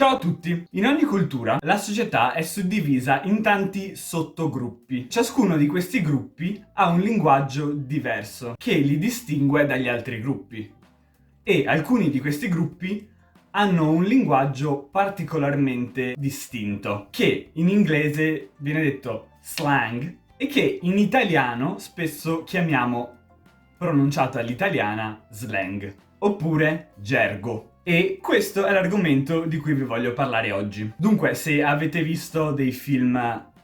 Ciao a tutti! In ogni cultura la società è suddivisa in tanti sottogruppi. Ciascuno di questi gruppi ha un linguaggio diverso che li distingue dagli altri gruppi. E alcuni di questi gruppi hanno un linguaggio particolarmente distinto, che in inglese viene detto slang e che in italiano spesso chiamiamo, pronunciato all'italiana, slang, oppure gergo. E questo è l'argomento di cui vi voglio parlare oggi. Dunque, se avete visto dei film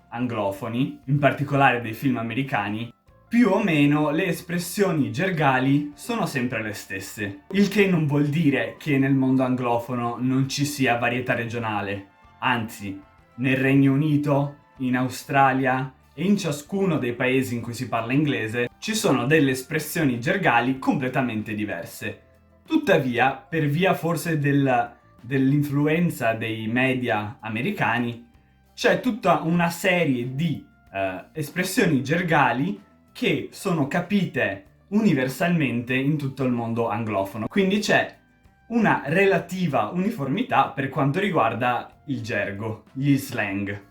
anglofoni, in particolare dei film americani, più o meno le espressioni gergali sono sempre le stesse. Il che non vuol dire che nel mondo anglofono non ci sia varietà regionale. Anzi, nel Regno Unito, in Australia e in ciascuno dei paesi in cui si parla inglese ci sono delle espressioni gergali completamente diverse. Tuttavia, per via forse dell'influenza dei media americani, c'è tutta una serie di espressioni gergali che sono capite universalmente in tutto il mondo anglofono. Quindi c'è una relativa uniformità per quanto riguarda il gergo, gli slang.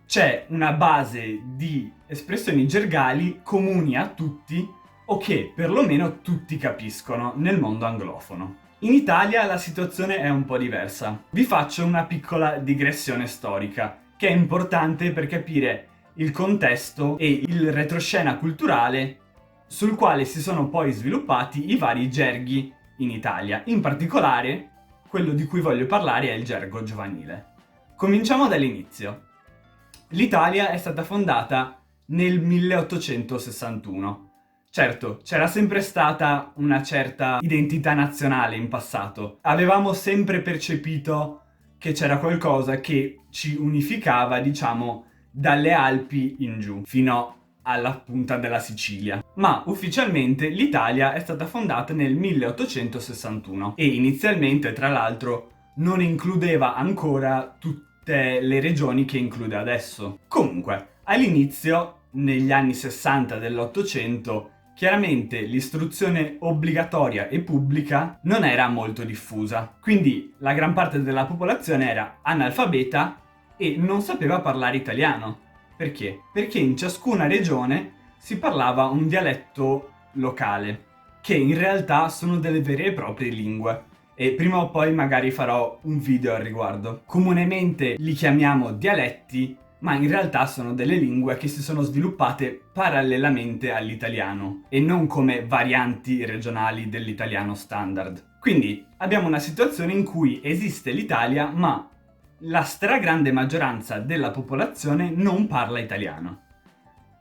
C'è una base di espressioni gergali comuni a tutti o che perlomeno tutti capiscono nel mondo anglofono. In Italia la situazione è un po' diversa. Vi faccio una piccola digressione storica, che è importante per capire il contesto e il retroscena culturale sul quale si sono poi sviluppati i vari gerghi in Italia. In particolare, quello di cui voglio parlare è il gergo giovanile. Cominciamo dall'inizio. L'Italia è stata fondata nel 1861. Certo, c'era sempre stata una certa identità nazionale in passato. Avevamo sempre percepito che c'era qualcosa che ci unificava, diciamo, dalle Alpi in giù, fino alla punta della Sicilia. Ma ufficialmente l'Italia è stata fondata nel 1861 e inizialmente, tra l'altro, non includeva ancora tutte le regioni che include adesso. Comunque, all'inizio, negli anni 60 dell'Ottocento, chiaramente l'istruzione obbligatoria e pubblica non era molto diffusa, quindi la gran parte della popolazione era analfabeta e non sapeva parlare italiano. Perché? Perché in ciascuna regione si parlava un dialetto locale, che in realtà sono delle vere e proprie lingue. E prima o poi magari farò un video al riguardo. Comunemente li chiamiamo dialetti, ma in realtà sono delle lingue che si sono sviluppate parallelamente all'italiano e non come varianti regionali dell'italiano standard. Quindi abbiamo una situazione in cui esiste l'Italia, ma la stragrande maggioranza della popolazione non parla italiano.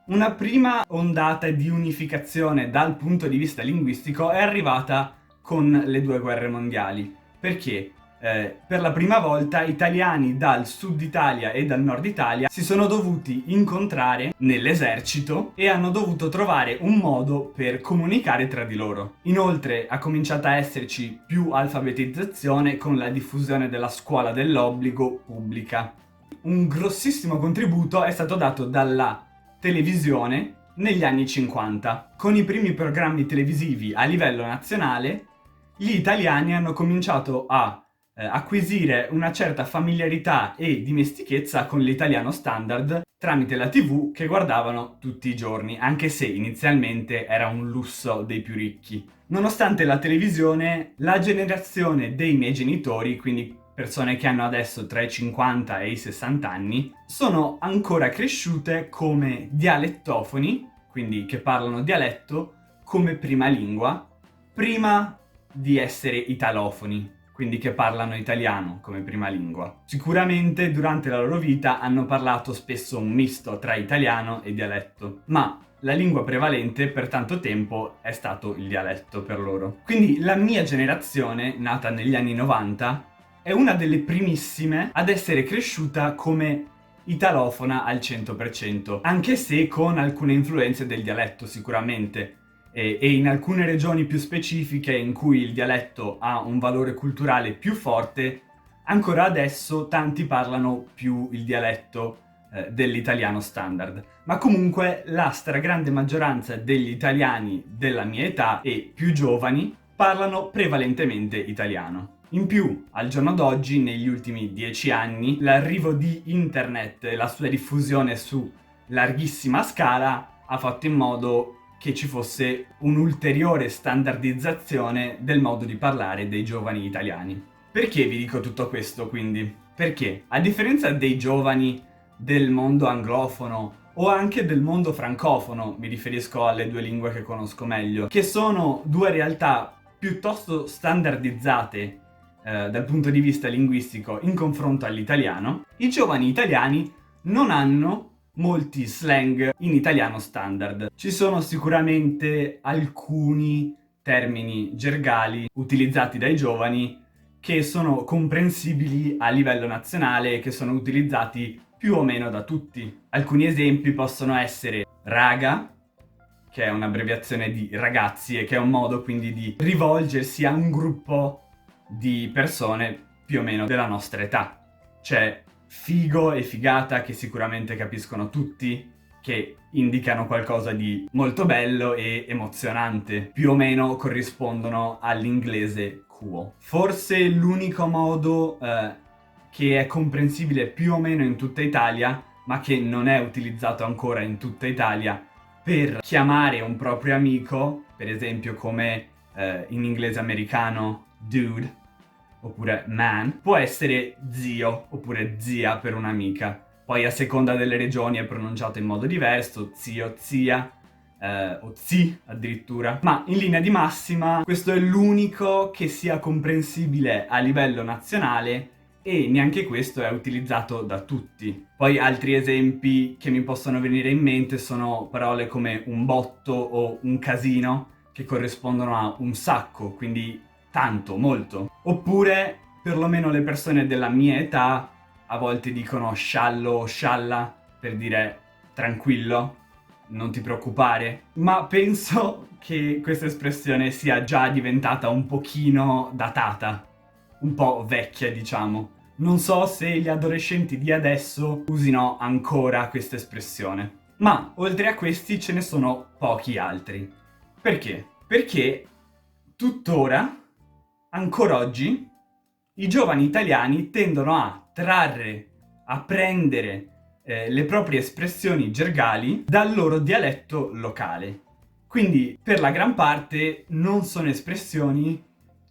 Una prima ondata di unificazione dal punto di vista linguistico è arrivata con le due guerre mondiali. Perché? Per la prima volta italiani dal sud Italia e dal nord Italia si sono dovuti incontrare nell'esercito e hanno dovuto trovare un modo per comunicare tra di loro. Inoltre ha cominciato a esserci più alfabetizzazione con la diffusione della scuola dell'obbligo pubblica. Un grossissimo contributo è stato dato dalla televisione negli anni 50. Con i primi programmi televisivi a livello nazionale, gli italiani hanno cominciato a acquisire una certa familiarità e dimestichezza con l'italiano standard tramite la TV che guardavano tutti i giorni, anche se inizialmente era un lusso dei più ricchi. Nonostante la televisione, la generazione dei miei genitori, quindi persone che hanno adesso tra i 50 e i 60 anni, sono ancora cresciute come dialettofoni, quindi che parlano dialetto, come prima lingua, prima di essere italofoni, quindi che parlano italiano come prima lingua. Sicuramente durante la loro vita hanno parlato spesso un misto tra italiano e dialetto, ma la lingua prevalente per tanto tempo è stato il dialetto per loro. Quindi la mia generazione, nata negli anni 90, è una delle primissime ad essere cresciuta come italofona al 100%, anche se con alcune influenze del dialetto sicuramente. E in alcune regioni più specifiche in cui il dialetto ha un valore culturale più forte, ancora adesso tanti parlano più il dialetto dell'italiano standard. Ma comunque la stragrande maggioranza degli italiani della mia età e più giovani parlano prevalentemente italiano. In più, al giorno d'oggi, negli ultimi 10 anni, l'arrivo di internet e la sua diffusione su larghissima scala ha fatto in modo che ci fosse un'ulteriore standardizzazione del modo di parlare dei giovani italiani. Perché vi dico tutto questo, quindi? Perché, a differenza dei giovani del mondo anglofono o anche del mondo francofono, mi riferisco alle due lingue che conosco meglio, che sono due realtà piuttosto standardizzate dal punto di vista linguistico in confronto all'italiano, i giovani italiani non hanno molti slang in italiano standard. Ci sono sicuramente alcuni termini gergali utilizzati dai giovani che sono comprensibili a livello nazionale e che sono utilizzati più o meno da tutti. Alcuni esempi possono essere raga, che è un'abbreviazione di ragazzi e che è un modo quindi di rivolgersi a un gruppo di persone più o meno della nostra età. C'è figo e figata, che sicuramente capiscono tutti, che indicano qualcosa di molto bello e emozionante. Più o meno corrispondono all'inglese cool. Forse l'unico modo che è comprensibile più o meno in tutta Italia, ma che non è utilizzato ancora in tutta Italia, per chiamare un proprio amico, per esempio come in inglese americano dude, oppure man, può essere zio oppure zia per un'amica. Poi a seconda delle regioni è pronunciato in modo diverso, zio, zia, o zi addirittura. Ma in linea di massima questo è l'unico che sia comprensibile a livello nazionale e neanche questo è utilizzato da tutti. Poi altri esempi che mi possono venire in mente sono parole come un botto o un casino, che corrispondono a un sacco, quindi tanto, molto. Oppure, perlomeno le persone della mia età, a volte dicono sciallo o scialla per dire tranquillo, non ti preoccupare. Ma penso che questa espressione sia già diventata un pochino datata, un po' vecchia, diciamo. Non so se gli adolescenti di adesso usino ancora questa espressione. Ma, oltre a questi, ce ne sono pochi altri. Perché? Perché tuttora, ancora oggi, i giovani italiani tendono a trarre, a prendere le proprie espressioni gergali dal loro dialetto locale. Quindi, per la gran parte, non sono espressioni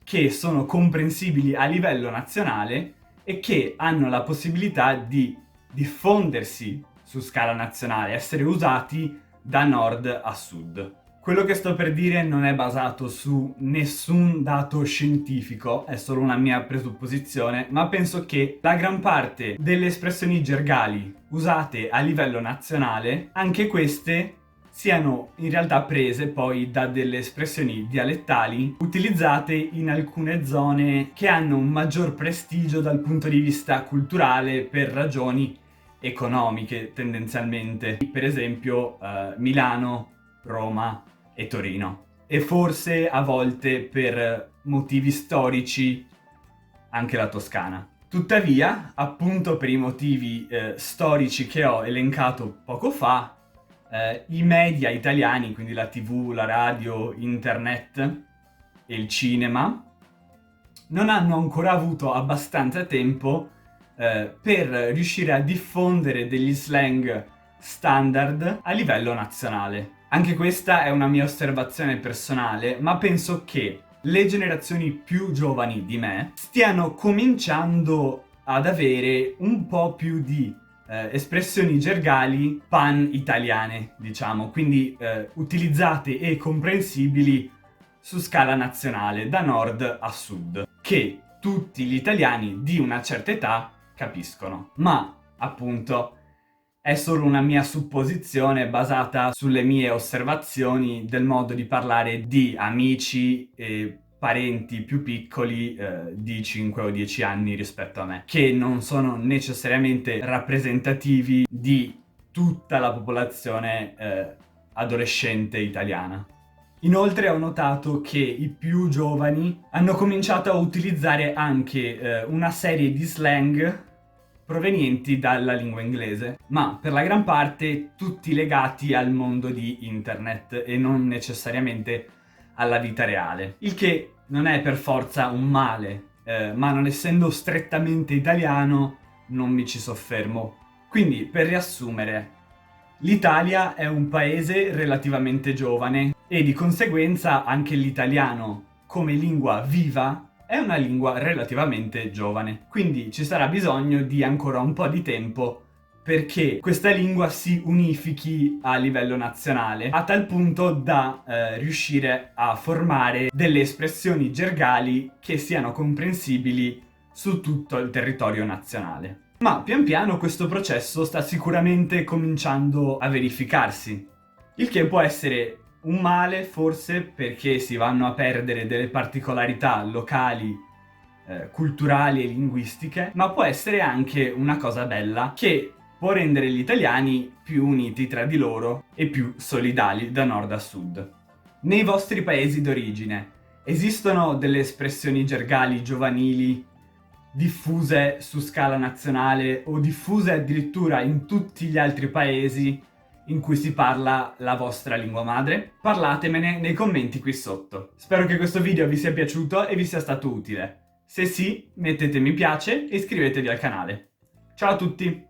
che sono comprensibili a livello nazionale e che hanno la possibilità di diffondersi su scala nazionale, essere usati da nord a sud. Quello che sto per dire non è basato su nessun dato scientifico, è solo una mia presupposizione, ma penso che la gran parte delle espressioni gergali usate a livello nazionale, anche queste siano in realtà prese poi da delle espressioni dialettali utilizzate in alcune zone che hanno un maggior prestigio dal punto di vista culturale per ragioni economiche tendenzialmente. Per esempio Milano, Roma e Torino. E forse a volte per motivi storici anche la Toscana. Tuttavia, appunto per i motivi storici che ho elencato poco fa, i media italiani, quindi la TV, la radio, internet e il cinema, non hanno ancora avuto abbastanza tempo per riuscire a diffondere degli slang standard a livello nazionale. Anche questa è una mia osservazione personale, ma penso che le generazioni più giovani di me stiano cominciando ad avere un po' più di espressioni gergali pan-italiane, diciamo, quindi utilizzate e comprensibili su scala nazionale, da nord a sud, che tutti gli italiani di una certa età capiscono. Ma, appunto, è solo una mia supposizione basata sulle mie osservazioni del modo di parlare di amici e parenti più piccoli di 5 o 10 anni rispetto a me, che non sono necessariamente rappresentativi di tutta la popolazione adolescente italiana. Inoltre ho notato che i più giovani hanno cominciato a utilizzare anche una serie di slang provenienti dalla lingua inglese, ma per la gran parte tutti legati al mondo di internet e non necessariamente alla vita reale. Il che non è per forza un male, ma non essendo strettamente italiano non mi ci soffermo. Quindi, per riassumere, l'Italia è un paese relativamente giovane e di conseguenza anche l'italiano come lingua viva è una lingua relativamente giovane. Quindi ci sarà bisogno di ancora un po' di tempo perché questa lingua si unifichi a livello nazionale, a tal punto da riuscire a formare delle espressioni gergali che siano comprensibili su tutto il territorio nazionale. Ma pian piano questo processo sta sicuramente cominciando a verificarsi, il che può essere un male forse perché si vanno a perdere delle particolarità locali, culturali e linguistiche, ma può essere anche una cosa bella che può rendere gli italiani più uniti tra di loro e più solidali da nord a sud. Nei vostri paesi d'origine esistono delle espressioni gergali giovanili diffuse su scala nazionale o diffuse addirittura in tutti gli altri paesi in cui si parla la vostra lingua madre? Parlatemene nei commenti qui sotto. Spero che questo video vi sia piaciuto e vi sia stato utile. Se sì, mettete mi piace e iscrivetevi al canale. Ciao a tutti!